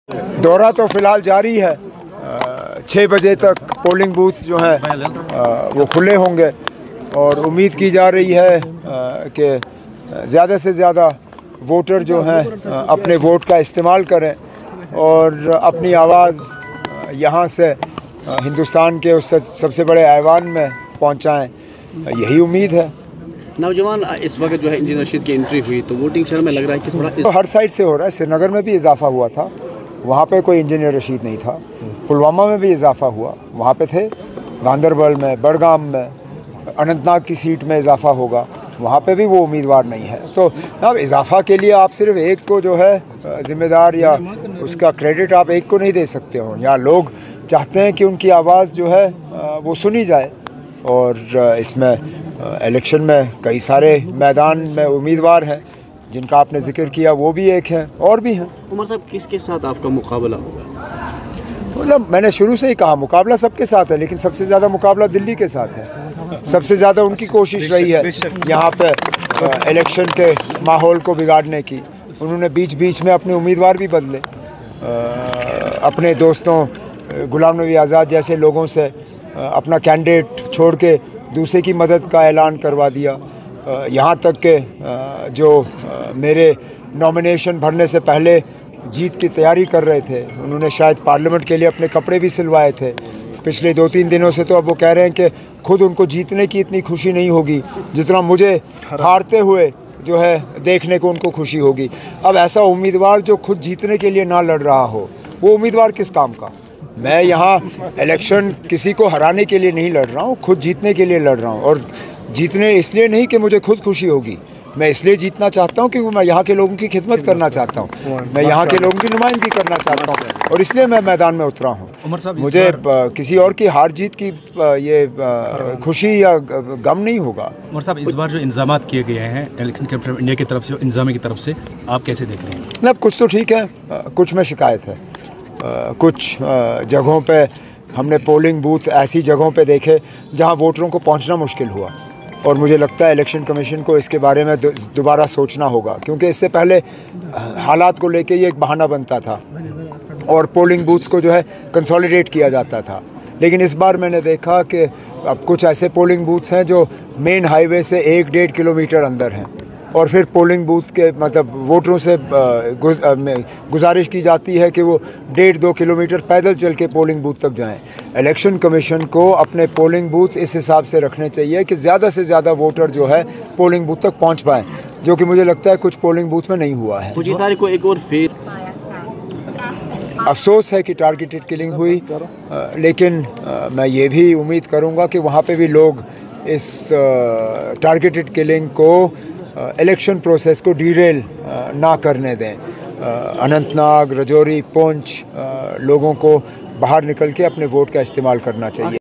दौरा तो फ़िलहाल जारी है। 6 बजे तक पोलिंग बूथ्स जो हैं वो खुले होंगे और उम्मीद की जा रही है कि ज़्यादा से ज़्यादा वोटर जो हैं अपने वोट का इस्तेमाल करें और अपनी आवाज़ यहाँ से हिंदुस्तान के उस सबसे बड़े ऐवान में पहुँचाएँ, यही उम्मीद है। नौजवान इस वक्त जो है इंजीनियर रशीद की एंट्री हुई तो वोटिंग शहर में लग रहा है कि थोड़ा तो हर साइड से हो रहा है। श्रीनगर में भी इजाफा हुआ था, वहाँ पे कोई इंजीनियर रशीद नहीं था। पुलवामा में भी इजाफा हुआ, वहाँ पे थे। गांदरबल में, बड़गाम में, अनंतनाग की सीट में इजाफा होगा, वहाँ पे भी वो उम्मीदवार नहीं है। तो अब इजाफा के लिए आप सिर्फ एक को जो है ज़िम्मेदार या उसका क्रेडिट आप एक को नहीं दे सकते हो। यहाँ लोग चाहते हैं कि उनकी आवाज़ जो है वो सुनी जाए और इसमें इलेक्शन में कई सारे मैदान में उम्मीदवार हैं जिनका आपने जिक्र किया, वो भी एक हैं और भी हैं। उमर साहब, किसके साथ आपका मुकाबला होगा? मतलब मैंने शुरू से ही कहा मुकाबला सबके साथ है, लेकिन सबसे ज़्यादा मुकाबला दिल्ली के साथ है। सबसे ज़्यादा उनकी कोशिश रही है यहाँ पे इलेक्शन के माहौल को बिगाड़ने की। उन्होंने बीच बीच में अपने उम्मीदवार भी बदले, अपने दोस्तों गुलाम नबी आज़ाद जैसे लोगों से अपना कैंडिडेट छोड़ के दूसरे की मदद का ऐलान करवा दिया। यहाँ तक के जो मेरे नॉमिनेशन भरने से पहले जीत की तैयारी कर रहे थे, उन्होंने शायद पार्लियामेंट के लिए अपने कपड़े भी सिलवाए थे पिछले 2-3 दिनों से। तो अब वो कह रहे हैं कि खुद उनको जीतने की इतनी खुशी नहीं होगी जितना मुझे हारते हुए जो है देखने को उनको खुशी होगी। अब ऐसा उम्मीदवार जो खुद जीतने के लिए ना लड़ रहा हो, वो उम्मीदवार किस काम का? मैं यहाँ इलेक्शन किसी को हराने के लिए नहीं लड़ रहा हूँ, खुद जीतने के लिए लड़ रहा हूँ। और जीतने इसलिए नहीं कि मुझे खुद खुशी होगी, मैं इसलिए जीतना चाहता हूँ क्योंकि मैं यहाँ के लोगों की खिदमत करना चाहता हूँ, मैं यहाँ के लोगों की नुमाइंदगी करना चाहता हूँ और इसलिए मैं मैदान में उतरा हूँ। मुझे किसी और की हार जीत की ये खुशी या गम नहीं होगा। उमर साहब, इस बार जो इंतजाम किए गए हैं इलेक्शन कमीशन ऑफ इंडिया की तरफ से, इंतजाम की तरफ से, आप कैसे देख रहे हैं? मतलब कुछ तो ठीक है, कुछ में शिकायत है। कुछ जगहों पे हमने पोलिंग बूथ ऐसी जगहों पे देखे जहां वोटरों को पहुंचना मुश्किल हुआ और मुझे लगता है इलेक्शन कमीशन को इसके बारे में दोबारा सोचना होगा, क्योंकि इससे पहले हालात को लेके ये एक बहाना बनता था और पोलिंग बूथ्स को जो है कंसोलिडेट किया जाता था। लेकिन इस बार मैंने देखा कि अब कुछ ऐसे पोलिंग बूथ्स हैं जो मेन हाईवे से 1-1.5 किलोमीटर अंदर हैं और फिर पोलिंग बूथ के मतलब वोटरों से गुजारिश की जाती है कि वो 1.5-2 किलोमीटर पैदल चल के पोलिंग बूथ तक जाएं। इलेक्शन कमीशन को अपने पोलिंग बूथ इस हिसाब से रखने चाहिए कि ज़्यादा से ज़्यादा वोटर जो है पोलिंग बूथ तक पहुंच पाएँ, जो कि मुझे लगता है कुछ पोलिंग बूथ में नहीं हुआ है। मुझे सारे को एक और फेर अफसोस है कि टारगेटेड किलिंग हुई, लेकिन मैं ये भी उम्मीद करूँगा कि वहाँ पर भी लोग इस टारगेटेड किलिंग को इलेक्शन प्रोसेस को डीरेल ना करने दें। अनंतनाग, रजौरी, पुंछ लोगों को बाहर निकल के अपने वोट का इस्तेमाल करना चाहिए।